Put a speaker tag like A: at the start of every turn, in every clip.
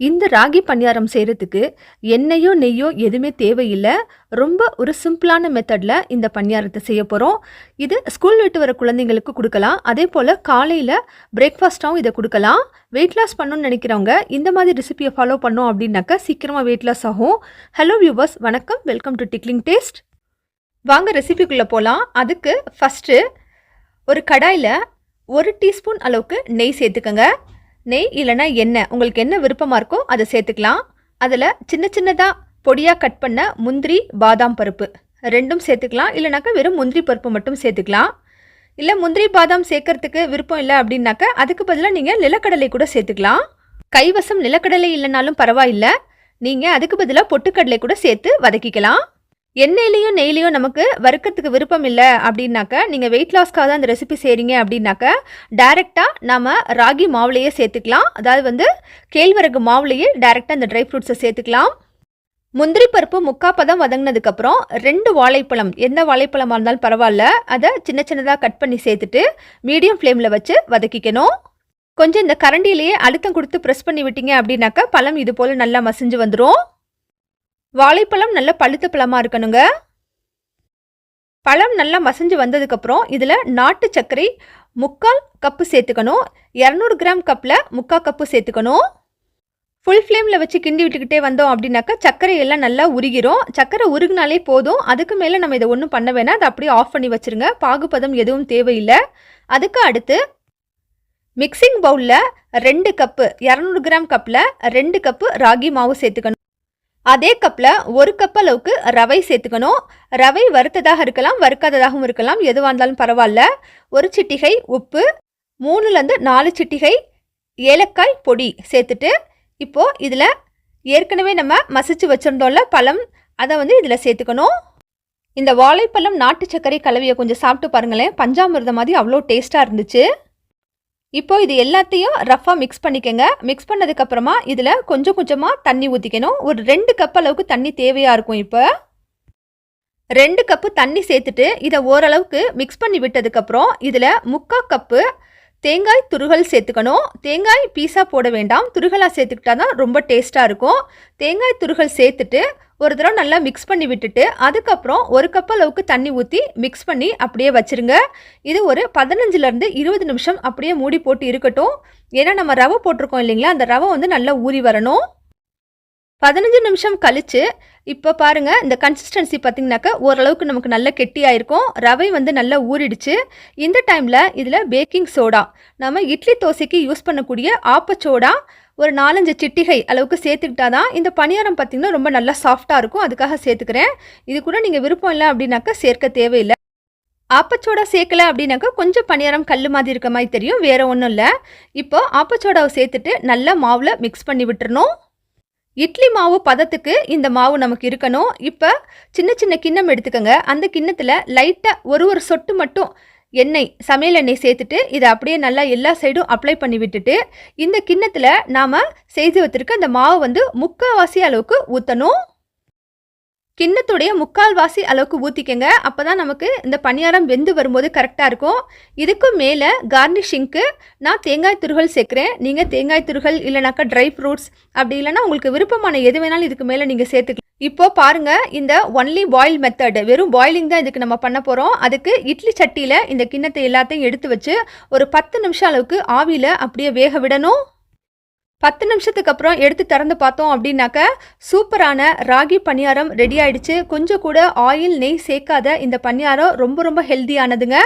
A: இந்த ராகி பணியாரம் செய்கிறதுக்கு எண்ணெயோ நெய்யோ எதுவுமே தேவையில்லை. ரொம்ப ஒரு சிம்பிளான மெத்தடில் இந்த பணியாரத்தை செய்ய போகிறோம். இது ஸ்கூல் விட்டு வர குழந்தைங்களுக்கு கொடுக்கலாம். அதே போல் காலையில் பிரேக்ஃபாஸ்ட்டாகவும் இதை கொடுக்கலாம். வெயிட் லாஸ் பண்ணணும்னு நினைக்கிறவங்க இந்த மாதிரி ரெசிபியை ஃபாலோ பண்ணோம் அப்படின்னாக்கா சீக்கிரமாக வெயிட் லாஸ் ஆகும். ஹலோ வியூவர்ஸ், வணக்கம். Welcome to tickling taste. வாங்க ரெசிபிக்குள்ளே போகலாம். அதுக்கு ஃபஸ்ட்டு ஒரு கடாயில் 1 டீஸ்பூன் அளவுக்கு நெய் சேர்த்துக்கங்க. நெய் இல்லைனா எண்ணெய், உங்களுக்கு என்ன விருப்பமாக இருக்கோ அதை சேர்த்துக்கலாம். அதில் சின்ன சின்னதாக பொடியாக கட் பண்ண முந்திரி, பாதாம் பருப்பு ரெண்டும் சேர்த்துக்கலாம். இல்லைனாக்கா வெறும் முந்திரி பருப்பு மட்டும் சேர்த்துக்கலாம். இல்லை முந்திரி பாதாம் சேர்க்கறதுக்கு விருப்பம் இல்லை அப்படின்னாக்கா அதுக்கு பதிலாக நீங்கள் நிலக்கடலை கூட சேர்த்துக்கலாம். கைவசம் நிலக்கடலை இல்லைனாலும் பரவாயில்லை, நீங்கள் அதுக்கு பதிலாக பொட்டுக்கடலை கூட சேர்த்து வதக்கிக்கலாம். எண்ணெயிலையும் நெய்லையும் நமக்கு வறுக்கிறதுக்கு விருப்பம் இல்லை அப்படின்னாக்கா நீங்கள் வெயிட் லாஸ்க்காக தான் இந்த ரெசிபி செய்கிறீங்க அப்படின்னாக்கா டைரெக்டாக நம்ம ராகி மாவுலையே சேர்த்துக்கலாம். அதாவது கேழ்வரகு மாவுலையே டைரெக்டாக இந்த ட்ரை ஃப்ரூட்ஸை சேர்த்துக்கலாம். முந்திரி பருப்பு முக்காப்பதம் வதங்கினதுக்கப்புறம் 2 வாழைப்பழம், எந்த வாழைப்பழமாக இருந்தாலும் பரவாயில்ல, அதை சின்ன சின்னதாக கட் பண்ணி சேர்த்துட்டு மீடியம் ஃப்ளேமில் வச்சு வதக்கிக்கணும். கொஞ்சம் இந்த கரண்டிலேயே அழுத்தம் கொடுத்து ப்ரெஸ் பண்ணி விட்டீங்க அப்படின்னாக்கா பழம் இது போல் நல்லா மசிஞ்சு வந்துடும். வாழைப்பழம் நல்ல பழுத்த பழமாக இருக்கணுங்க. பழம் நல்லா மசிஞ்சு வந்ததுக்கப்புறம் இதில் நாட்டு சர்க்கரை 3/4 கப்பு சேர்த்துக்கணும். 200 கிராம் கப்பில் 3/4 கப்பு சேர்த்துக்கணும். ஃபுல் ஃப்ளேமில் வச்சு கிண்டி விட்டுக்கிட்டே வந்தோம் அப்படின்னாக்கா சர்க்கரை எல்லாம் நல்லா உருகிரும். சர்க்கரை உருகினாலே போதும், அதுக்கு மேலே நம்ம இதை ஒன்றும் பண்ண வேணாம். அதை அப்படியே ஆஃப் பண்ணி வச்சுருங்க. பாகுபதம் எதுவும் தேவையில்லை. அதுக்கு அடுத்து மிக்சிங் பவுலில் 2 கப்பு 200 கிராம் கப்பில் 2 கப்பு ராகி மாவு சேர்த்துக்கணும். அதே கப்பில் 1 கப் அளவுக்கு ரவை சேர்த்துக்கணும். ரவை வறுத்ததாக இருக்கலாம், வறுக்காததாகவும் இருக்கலாம், எதுவாக இருந்தாலும் பரவாயில்ல. 1 சிட்டிகை உப்பு, 3லேருந்து 4 சிட்டிகை ஏலக்காய் பொடி சேர்த்துட்டு இப்போது இதில் ஏற்கனவே நம்ம மசிச்சு வச்சுருந்தோம்ல பழம், அதை இதில் சேர்த்துக்கணும். இந்த வாழைப்பழம் நாட்டு சர்க்கரை கலவையை கொஞ்சம் சாப்பிட்டு பாருங்களேன், பஞ்சாமிர்தம் மாதிரி அவ்வளோ டேஸ்ட்டாக இருந்துச்சு. இப்போது இது எல்லாத்தையும் ரஃபாக மிக்ஸ் பண்ணிக்கங்க. மிக்ஸ் பண்ணதுக்கப்புறமா இதில் கொஞ்சம் கொஞ்சமாக தண்ணி ஊற்றிக்கணும். ஒரு 2 கப் அளவுக்கு தண்ணி தேவையாக இருக்கும். இப்போ 2 கப்பு தண்ணி சேர்த்துட்டு இதை ஓரளவுக்கு மிக்ஸ் பண்ணி விட்டதுக்கப்புறம் இதில் 3/4 கப்பு தேங்காய் துருகல் சேர்த்துக்கணும். தேங்காய் பீஸாக போட வேண்டாம், துருகலாக சேர்த்துக்கிட்டா தான் ரொம்ப டேஸ்ட்டாக இருக்கும். தேங்காய் துருகல் சேர்த்துட்டு ஒரு தடவை நல்லா மிக்ஸ் பண்ணி விட்டுட்டு அதுக்கப்புறம் 1 கப் அளவுக்கு தண்ணி ஊற்றி மிக்ஸ் பண்ணி அப்படியே வச்சுருங்க. இது ஒரு 15லேருந்து 20 நிமிஷம் அப்படியே மூடி போட்டு இருக்கட்டும். ஏன்னா நம்ம ரவை போட்டிருக்கோம் இல்லைங்களா, அந்த ரவை நல்லா ஊறி வரணும். 15 நிமிஷம் கழித்து இப்போ பாருங்கள், இந்த கன்சிஸ்டன்சி பார்த்திங்கனாக்கா ஓரளவுக்கு நமக்கு நல்ல கெட்டியாயிருக்கும். ரவை நல்லா ஊறிடுச்சு. இந்த டைமில் இதில் பேக்கிங் சோடா, நம்ம இட்லி தோசைக்கு யூஸ் பண்ணக்கூடிய ஆப்பச்சோடா ஒரு 4-5 சிட்டிகை அளவுக்கு சேர்த்துக்கிட்டா தான் இந்த பணியாரம் பார்த்திங்கன்னா ரொம்ப நல்லா சாஃப்டாக இருக்கும். அதுக்காக சேர்த்துக்கிறேன். இது கூட நீங்கள் விருப்பம் இல்லை அப்படின்னாக்கா சேர்க்க தேவையில்லை. ஆப்பச்சோடா சேர்க்கலை அப்படின்னாக்கா கொஞ்சம் பணியாரம் கல் மாதிரி இருக்க மாதிரி தெரியும், வேறு ஒன்றும் இல்லை. இப்போ ஆப்பச்சோடாவை சேர்த்துட்டு நல்லா மாவில் மிக்ஸ் பண்ணி விட்டுறணும். இட்லி மாவு பதத்துக்கு இந்த மாவு நமக்கு இருக்கணும். இப்போ சின்ன சின்ன கிண்ணம் எடுத்துக்கோங்க. அந்த கிண்ணத்தில் லைட்டாக ஒரு சொட்டு மட்டும் எண்ணெய், சமையல் எண்ணெய் சேர்த்துட்டு இதை அப்படியே நல்லா எல்லா சைடும் அப்ளை பண்ணி விட்டுட்டு இந்த கிண்ணத்தில் நாம் செய்து வச்சுருக்க அந்த மாவு 3/4 அளவுக்கு ஊற்றணும். கிண்ணத்துடைய 3/4 அளவுக்கு ஊற்றிக்கங்க. அப்போ தான் நமக்கு இந்த பணியாரம் வெந்து வரும்போது கரெக்டாக இருக்கும். இதுக்கு மேலே கார்னிஷிங்க்கு நான் தேங்காய் துருகல் சேர்க்குறேன். நீங்கள் தேங்காய் துருகல் இல்லைனாக்கா ட்ரை ஃப்ரூட்ஸ், அப்படி இல்லைனா உங்களுக்கு விருப்பமான எது வேணாலும் இதுக்கு மேலே நீங்கள் சேர்த்துக்கலாம். இப்போ பாருங்கள், இந்த ஒன்லி பாயில் மெத்தட், வெறும் பாயிலிங் தான் இதுக்கு நம்ம பண்ண போகிறோம். அதுக்கு இட்லி சட்டியில் இந்த கிண்ணத்தை எல்லாத்தையும் எடுத்து வச்சு ஒரு 10 நிமிஷம் அளவுக்கு ஆவியில் அப்படியே வேக விடணும். 10 நிமிஷத்துக்கு அப்புறம் எடுத்து திறந்து பார்த்தோம் அப்படின்னாக்க சூப்பரான ராகி பணியாரம் ரெடி ஆயிடுச்சு. கொஞ்சம் கூட ஆயில் நெய் சேர்க்காத இந்த பணியாரம் ரொம்ப ரொம்ப ஹெல்த்தியானதுங்க.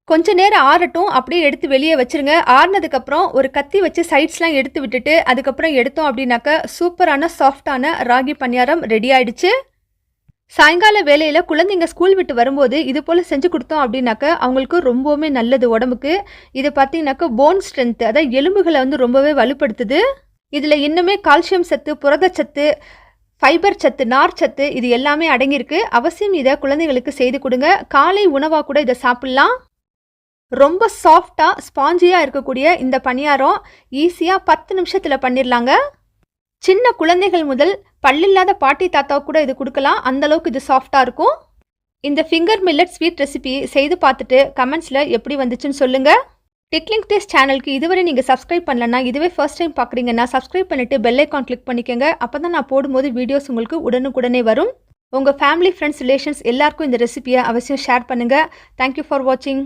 A: கொஞ்ச நேரம் ஆறட்டும், அப்படியே எடுத்து வெளியே வச்சுருங்க. ஆறுனதுக்கப்புறம் ஒரு கத்தி வச்சு சைட்ஸ்லாம் எடுத்து விட்டுட்டு அதுக்கப்புறம் எடுத்தோம் அப்படின்னாக்க சூப்பரான சாஃப்டான ராகி பணியாரம் ரெடி ஆயிடுச்சு. சாயங்கால வேலையில் குழந்தைங்க ஸ்கூல் விட்டு வரும்போது இது போல் செஞ்சு கொடுத்தோம் அப்படின்னாக்க அவங்களுக்கு ரொம்பவுமே நல்லது உடம்புக்கு. இது பார்த்திங்கனாக்கா போன் ஸ்ட்ரென்த்து, அதாவது எலும்புகளை ரொம்பவே வலுப்படுத்துது. இதில் இன்னுமே கால்சியம் சத்து, புரதச்சத்து, ஃபைபர் சத்து, நார் சத்து இது எல்லாமே அடங்கியிருக்கு. அவசியம் இதை குழந்தைங்களுக்கு செய்து கொடுங்க. காலை உணவாக கூட இதை சாப்பிட்லாம். ரொம்ப சாஃப்டாக ஸ்பாஞ்சியாக இருக்கக்கூடிய இந்த பணியாரம் ஈஸியாக 10 நிமிஷத்தில் பண்ணிடலாங்க. சின்ன குழந்தைகள் முதல் பல்லில்லாத பாட்டி தாத்தாவுக்கு கூட இது கொடுக்கலாம், அந்தளவுக்கு இது சாஃப்டாக இருக்கும். இந்த ஃபிங்கர் மில்லட் ஸ்வீட் ரெசிபி செய்து பார்த்துட்டு கமெண்ட்ஸில் எப்படி வந்துச்சுன்னு சொல்லுங்கள். டிக்லிங் டேஸ்ட் சேனலுக்கு இதுவரை நீங்கள் சப்ஸ்கிரைப் பண்ணலன்னா, இதுவே ஃபர்ஸ்ட் டைம் பார்க்குறீங்கன்னா சப்ஸ்கிரைப் பண்ணிவிட்டு பெல் ஐக்கான் கிளிக் பண்ணிக்கோங்க. அப்போ தான் நான் போடும்போது வீடியோஸ் உங்களுக்கு உடனுக்குடனே வரும். உங்கள் ஃபேமிலி, ஃப்ரெண்ட்ஸ், ரிலேஷன்ஸ் எல்லாருக்கும் இந்த ரெசிபியை அவசியம் ஷேர் பண்ணுங்கள். தேங்க்யூ ஃபார் வாட்சிங்.